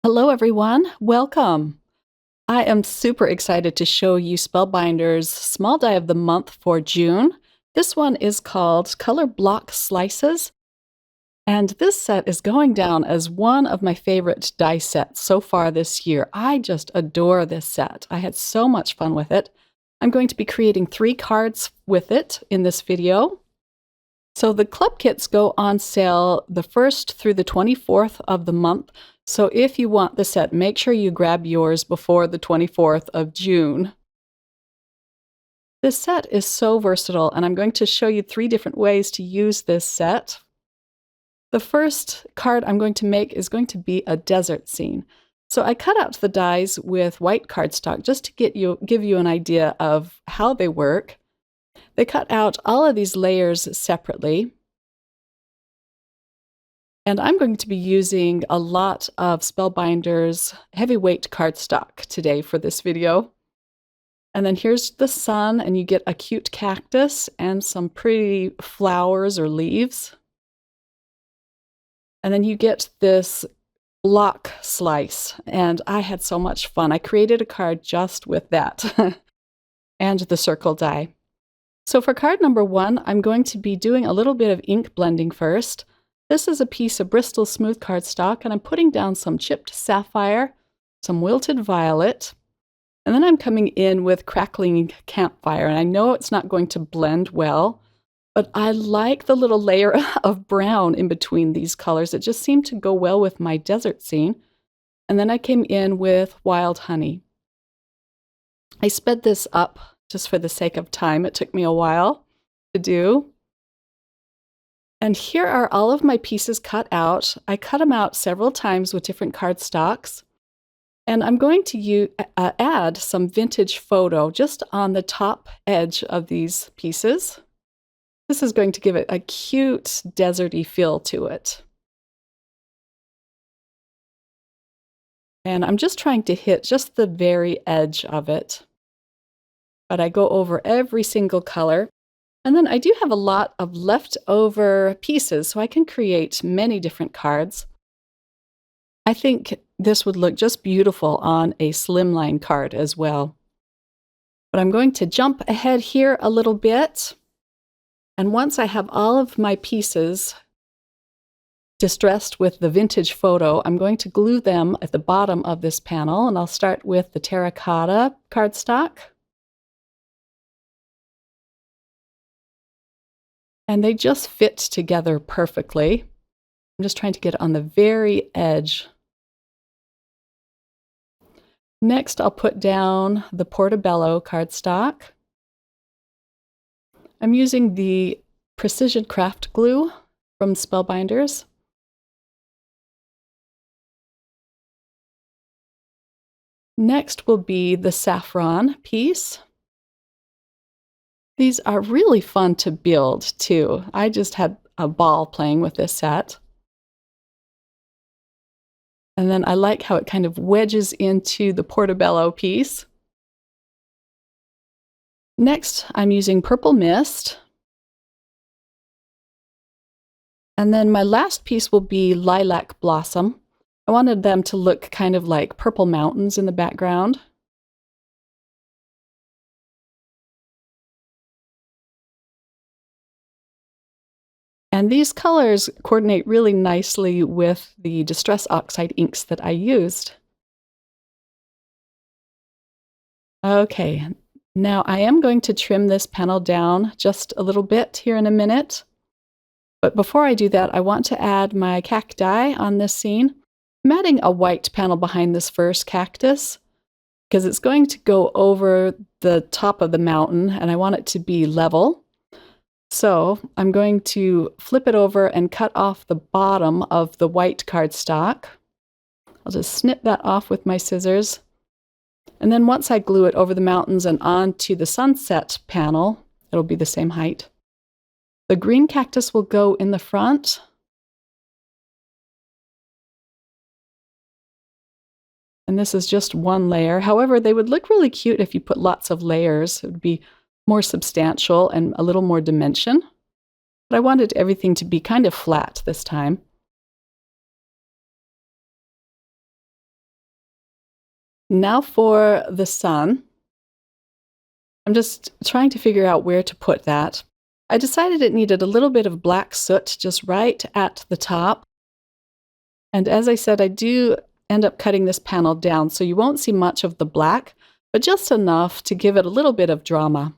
Hello, everyone. Welcome. I am super excited to show you Spellbinders' Small Die of the Month for June. This one is called Color Block Slices, and this set is going down as one of my favorite die sets so far this year. I just adore this set. I had so much fun with it. I'm going to be creating 3 cards with it in this video. So the club kits go on sale the 1st through the 24th of the month. So if you want the set, make sure you grab yours before the 24th of June. This set is so versatile, and I'm going to show you 3 different ways to use this set. The first card I'm going to make is going to be a desert scene. So I cut out the dies with white cardstock just to give you an idea of how they work. They cut out all of these layers separately. And I'm going to be using a lot of Spellbinders heavyweight cardstock today for this video. And then here's the sun, and you get a cute cactus and some pretty flowers or leaves. And then you get this block slice, and I had so much fun. I created a card just with that and the circle die. So for card number 1, I'm going to be doing a little bit of ink blending first. This is a piece of Bristol smooth cardstock, and I'm putting down some chipped sapphire, some wilted violet, and then I'm coming in with crackling campfire. And I know it's not going to blend well, but I like the little layer of brown in between these colors. It just seemed to go well with my desert scene. And then I came in with wild honey. I sped this up just for the sake of time. It took me a while to do. And here are all of my pieces cut out. I cut them out several times with different cardstocks. And I'm going to add some vintage photo just on the top edge of these pieces. This is going to give it a cute deserty feel to it. And I'm just trying to hit just the very edge of it. But I go over every single color. And then I do have a lot of leftover pieces, so I can create many different cards. I think this would look just beautiful on a slimline card as well. But I'm going to jump ahead here a little bit. And once I have all of my pieces distressed with the vintage photo, I'm going to glue them at the bottom of this panel. And I'll start with the terracotta cardstock. And they just fit together perfectly. I'm just trying to get on the very edge. Next, I'll put down the portobello cardstock. I'm using the Precision Craft Glue from Spellbinders. Next will be the saffron piece. These are really fun to build, too. I just had a ball playing with this set. And then I like how it kind of wedges into the portobello piece. Next, I'm using Purple Mist. And then my last piece will be Lilac Blossom. I wanted them to look kind of like purple mountains in the background. And these colors coordinate really nicely with the Distress Oxide inks that I used. Okay, now I am going to trim this panel down just a little bit here in a minute. But before I do that, I want to add my cacti on this scene. I'm adding a white panel behind this first cactus because it's going to go over the top of the mountain, and I want it to be level. So I'm going to flip it over and cut off the bottom of the white cardstock. I'll just snip that off with my scissors. And then once I glue it over the mountains and onto the sunset panel, it'll be the same height. The green cactus will go in the front. And this is just one layer. However, they would look really cute if you put lots of layers. It would be more substantial and a little more dimension. But I wanted everything to be kind of flat this time. Now for the sun. I'm just trying to figure out where to put that. I decided it needed a little bit of black soot just right at the top. And as I said, I do end up cutting this panel down, so you won't see much of the black, but just enough to give it a little bit of drama.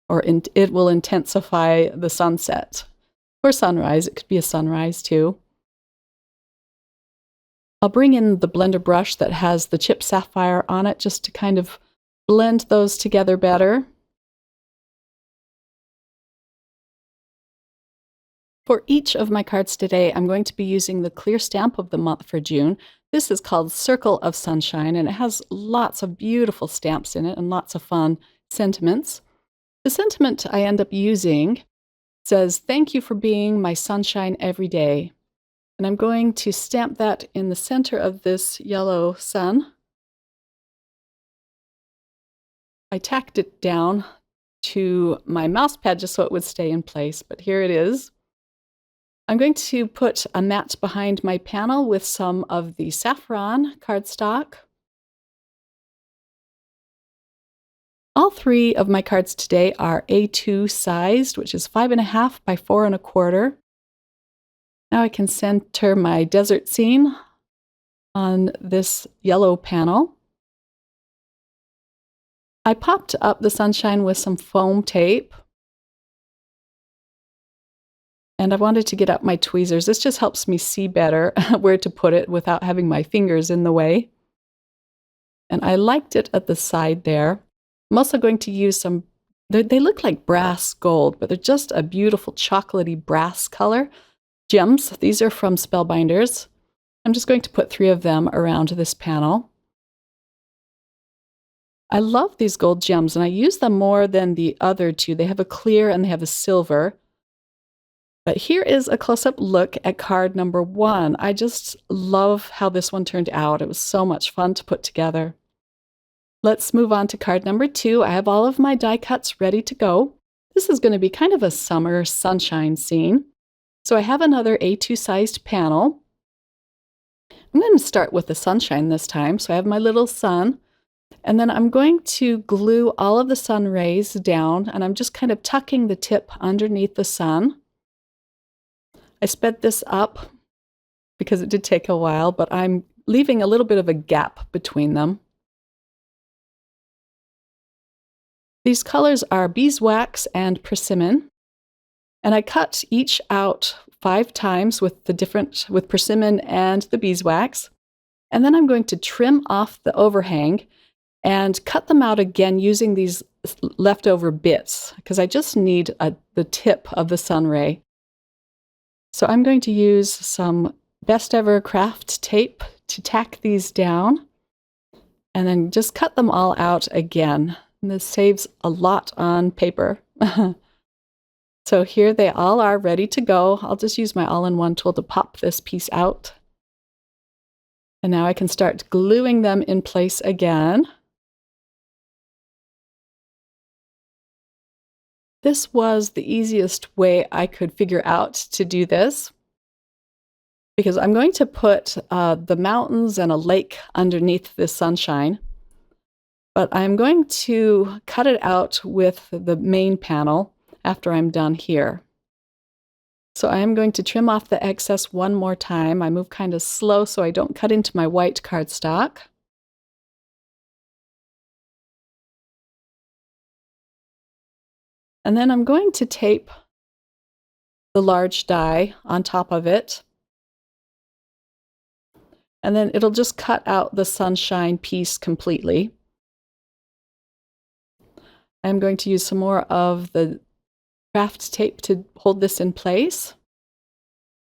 Or it will intensify the sunset. Or sunrise, it could be a sunrise too. I'll bring in the blender brush that has the chip sapphire on it just to kind of blend those together better. For each of my cards today, I'm going to be using the clear stamp of the month for June. This is called Circle of Sunshine, and it has lots of beautiful stamps in it and lots of fun sentiments. The sentiment I end up using says, "Thank you for being my sunshine every day." And I'm going to stamp that in the center of this yellow sun. I tacked it down to my mouse pad just so it would stay in place, but here it is. I'm going to put a mat behind my panel with some of the saffron cardstock. All three of my cards today are A2 sized, which is 5.5 by 4.25. Now I can center my desert scene on this yellow panel. I popped up the sunshine with some foam tape. And I wanted to get out my tweezers. This just helps me see better where to put it without having my fingers in the way. And I liked it at the side there. I'm also going to use some, they look like brass gold, but they're just a beautiful chocolatey brass color. Gems, these are from Spellbinders. I'm just going to put 3 of them around this panel. I love these gold gems, and I use them more than the other 2. They have a clear and they have a silver. But here is a close-up look at card number 1. I just love how this one turned out. It was so much fun to put together. Let's move on to card number 2. I have all of my die cuts ready to go. This is going to be kind of a summer sunshine scene. So I have another A2 sized panel. I'm going to start with the sunshine this time. So I have my little sun. And then I'm going to glue all of the sun rays down, and I'm just kind of tucking the tip underneath the sun. I sped this up because it did take a while, but I'm leaving a little bit of a gap between them. These colors are beeswax and persimmon, and I cut each out 5 times with persimmon and the beeswax, and then I'm going to trim off the overhang and cut them out again using these leftover bits because I just need the tip of the sun ray. So I'm going to use some Best Ever craft tape to tack these down and then just cut them all out again. And this saves a lot on paper. So here they all are ready to go. I'll just use my all-in-one tool to pop this piece out. And now I can start gluing them in place again. This was the easiest way I could figure out to do this because I'm going to put the mountains and a lake underneath this sunshine, but I'm going to cut it out with the main panel after I'm done here. So I am going to trim off the excess one more time. I move kind of slow so I don't cut into my white cardstock. And then I'm going to tape the large die on top of it. And then it'll just cut out the sunshine piece completely. I'm going to use some more of the craft tape to hold this in place.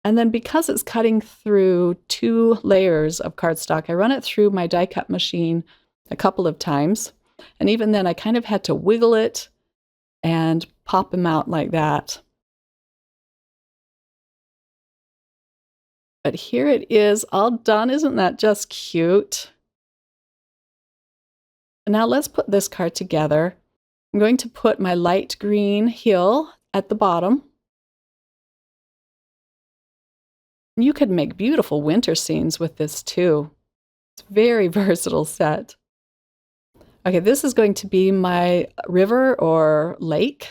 And then because it's cutting through 2 layers of cardstock, I run it through my die cut machine a couple of times. And even then I kind of had to wiggle it and pop them out like that. But here it is, all done. Isn't that just cute? And now let's put this card together. I'm going to put my light green hill at the bottom. You could make beautiful winter scenes with this too. It's a very versatile set. Okay, this is going to be my river or lake.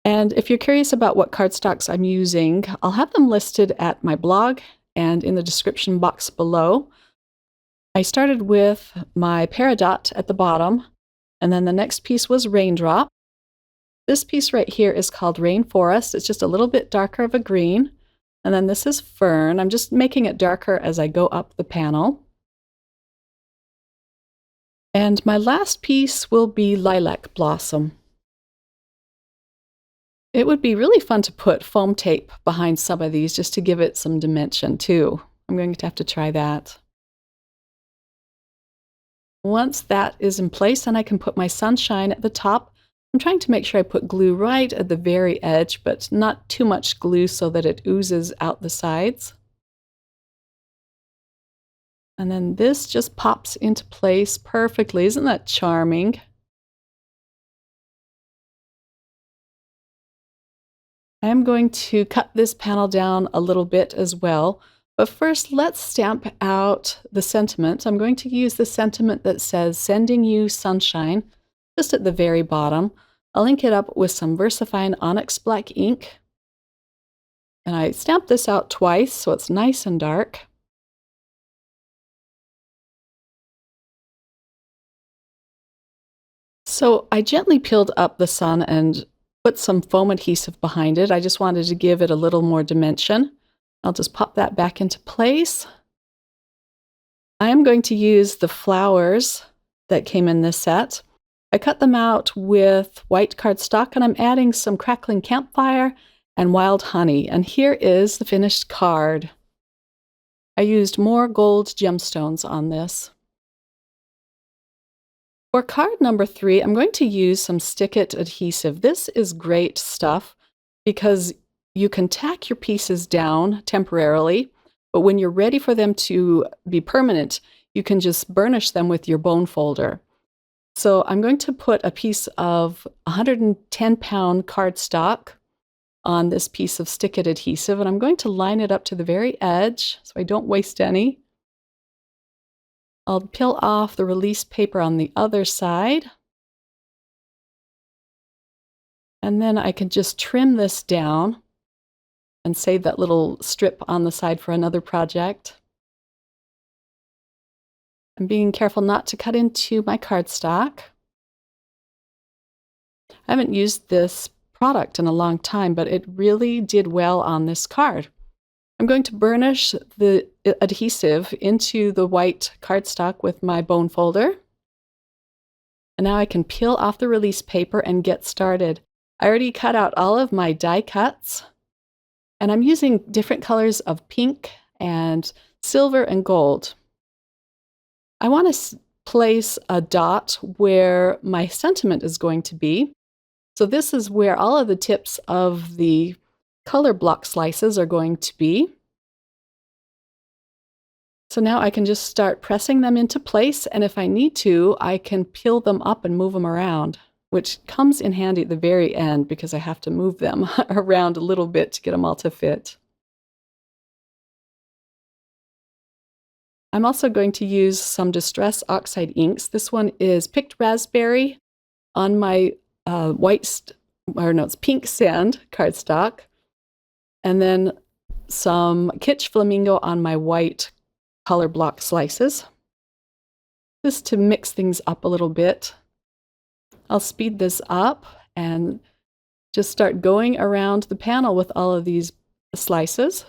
And if you're curious about what cardstocks I'm using, I'll have them listed at my blog and in the description box below. I started with my Peridot at the bottom, and then the next piece was Raindrop. This piece right here is called Rainforest. It's just a little bit darker of a green. And then this is Fern. I'm just making it darker as I go up the panel. And my last piece will be Lilac Blossom. It would be really fun to put foam tape behind some of these just to give it some dimension too. I'm going to have to try that. Once that is in place, then I can put my sunshine at the top. I'm trying to make sure I put glue right at the very edge, but not too much glue so that it oozes out the sides. And then this just pops into place perfectly. Isn't that charming? I'm going to cut this panel down a little bit as well. But first, let's stamp out the sentiment. I'm going to use the sentiment that says, "Sending you sunshine," just at the very bottom. I'll ink it up with some VersaFine Onyx Black ink. And I stamped this out twice, so it's nice and dark. So I gently peeled up the sun and put some foam adhesive behind it. I just wanted to give it a little more dimension. I'll just pop that back into place. I am going to use the flowers that came in this set. I cut them out with white cardstock, and I'm adding some crackling campfire and wild honey. And here is the finished card. I used more gold gemstones on this. For card number 3, I'm going to use some Stick-It adhesive. This is great stuff because you can tack your pieces down temporarily, but when you're ready for them to be permanent, you can just burnish them with your bone folder. So I'm going to put a piece of 110-pound cardstock on this piece of Stick-It adhesive, and I'm going to line it up to the very edge so I don't waste any. I'll peel off the release paper on the other side. And then I can just trim this down and save that little strip on the side for another project. I'm being careful not to cut into my cardstock. I haven't used this product in a long time, but it really did well on this card. I'm going to burnish the adhesive into the white cardstock with my bone folder. And now I can peel off the release paper and get started. I already cut out all of my die cuts, and I'm using different colors of pink and silver and gold. I want to place a dot where my sentiment is going to be. So this is where all of the tips of the color block slices are going to be. So now I can just start pressing them into place, and if I need to, I can peel them up and move them around, which comes in handy at the very end because I have to move them around a little bit to get them all to fit. I'm also going to use some Distress Oxide inks. This one is Picked Raspberry on my it's Pink Sand cardstock, and then some Kitsch Flamingo on my white color block slices, just to mix things up a little bit. I'll speed this up and just start going around the panel with all of these slices.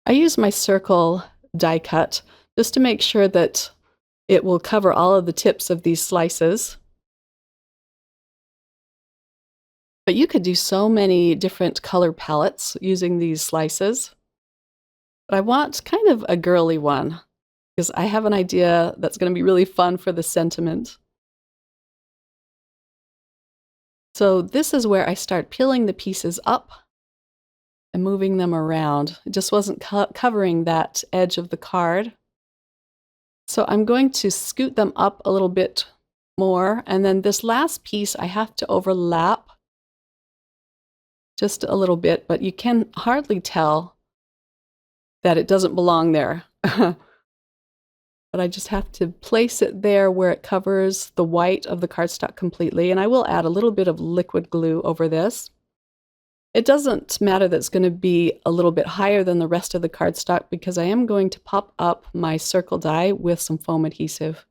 I use my circle die cut just to make sure that it will cover all of the tips of these slices. But you could do so many different color palettes using these slices. But I want kind of a girly one because I have an idea that's going to be really fun for the sentiment. So this is where I start peeling the pieces up and moving them around. It just wasn't covering that edge of the card. So I'm going to scoot them up a little bit more, and then this last piece I have to overlap just a little bit, but you can hardly tell that it doesn't belong there. But I just have to place it there where it covers the white of the cardstock completely, and I will add a little bit of liquid glue over this. It doesn't matter that it's going to be a little bit higher than the rest of the cardstock because I am going to pop up my circle die with some foam adhesive.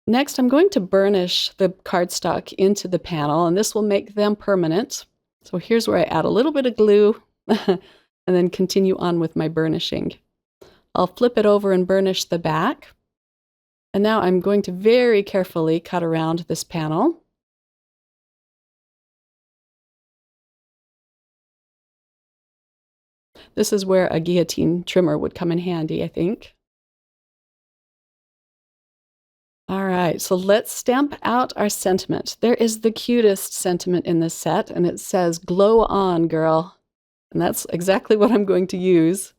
Next, I'm going to burnish the cardstock into the panel, and this will make them permanent. So here's where I add a little bit of glue and then continue on with my burnishing. I'll flip it over and burnish the back. And now I'm going to very carefully cut around this panel. This is where a guillotine trimmer would come in handy, I think. All right, so let's stamp out our sentiment. There is the cutest sentiment in this set, and it says, "Glow on, girl." And that's exactly what I'm going to use.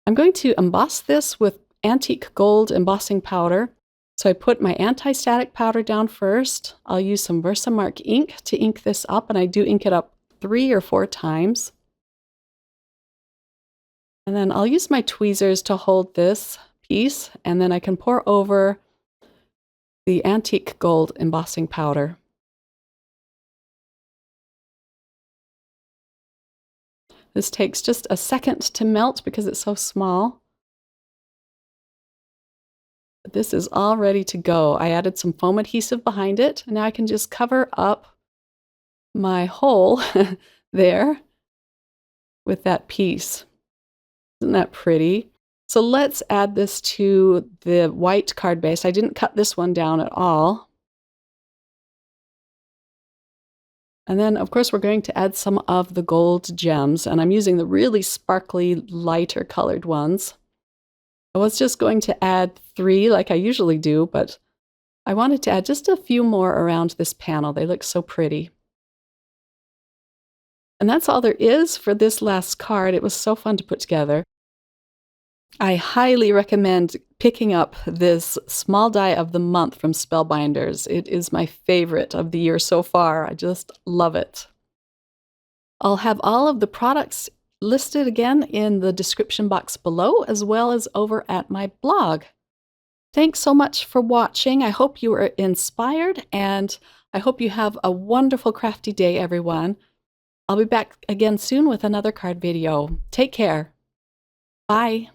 I'm going to emboss this with antique gold embossing powder. So I put my anti-static powder down first. I'll use some Versamark ink to ink this up, and I do ink it up 3 or 4 times. And then I'll use my tweezers to hold this piece, and then I can pour over the antique gold embossing powder. This takes just a second to melt because it's so small. But this is all ready to go. I added some foam adhesive behind it, and now I can just cover up my hole there with that piece. Isn't that pretty? So let's add this to the white card base. I didn't cut this one down at all. And then, of course, we're going to add some of the gold gems, and I'm using the really sparkly, lighter colored ones. I was just going to add 3 like I usually do, but I wanted to add just a few more around this panel. They look so pretty. And that's all there is for this last card. It was so fun to put together. I highly recommend picking up this small die of the month from Spellbinders. It is my favorite of the year so far. I just love it. I'll have all of the products listed again in the description box below, as well as over at my blog. Thanks so much for watching. I hope you were inspired, and I hope you have a wonderful crafty day, everyone. I'll be back again soon with another card video. Take care. Bye.